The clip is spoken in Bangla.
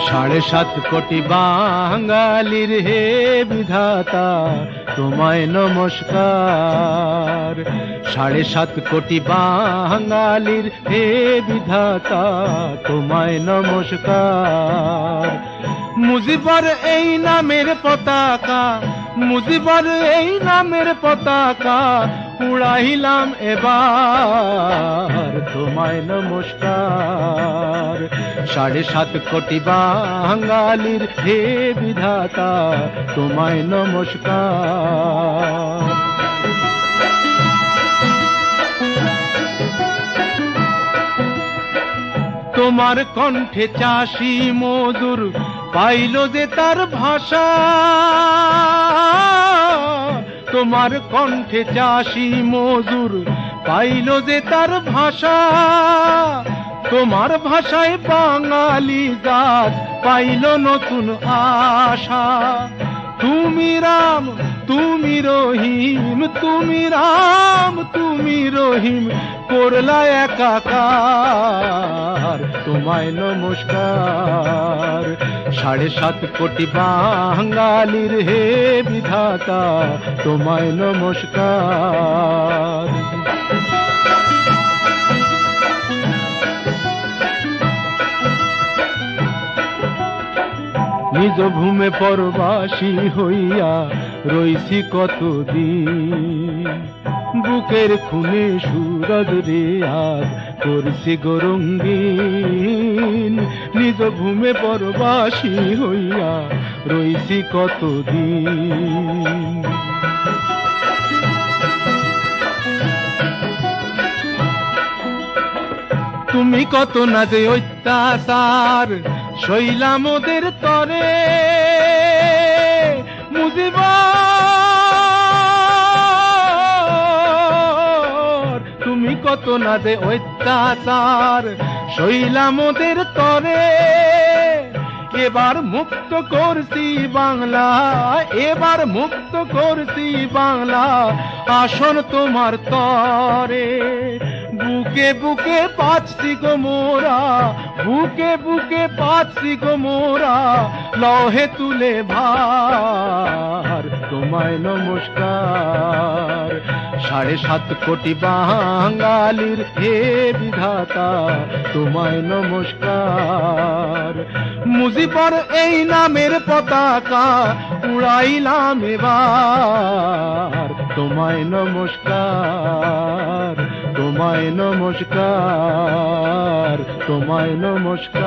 7.5 কোটি বাঙালির হে বিধাতা তোমায় নমস্কার। 7.5 কোটি বাঙালির হে বিধাতা তোমায় নমস্কার। মুজিবর এই নামের পতাকা, মুজিবর এই নামের পতাকা উড়াইলাম এবার তোমায় নমস্কার। 7.5 কোটি বাঙালির হে বিধাতা তোমায় নমস্কার। তোমার কণ্ঠে চাষি মজুর পাইল যে তার ভাষা, তোমার কণ্ঠে চাষি মজুর পাইল যে তার ভাষা। তোমার ভাষায় বাঙালি জাত পাইল নতুন আশা। তুমি রাম তুমি রহিম, তুমি রাম তুমি রহিম করলা একাকার তোমায় নমস্কার। 7.5 কোটি বাঙালির হে বিধাতা তোমায় নমস্কার। নিজ ভূমে পরবাসী হইয়া রইছি কতদিন, বুকের খুনে সুরজ রে আজ করছি গরঙ্গিন। নিজ ভূমে পরবাসী হইয়া রইছি কতদিন। তুমি কত না যে অত্যাচার সইলাম ওদের তরে, মুজিবর তুমি কত না যে অত্যাচার সইলাম ওদের তরে। এবার মুক্ত করছি বাংলা, এবার মুক্ত করছি বাংলা আসন তোমার তরে। বুকে বুকে পাচ্ছি গো মোরা, বুকে বুকে পাচ্ছি গো মোরা লহে তুলে ভার তোমায় নমস্কার। 7.5 কোটি বাঙালির হে বিধাতা তোমায় নমস্কার। মুজিবর এই নামের পতাকা উড়াইলাম এবার তোমায় নমস্কার, তোমায় নমস্কার, তোমায় নমস্কার।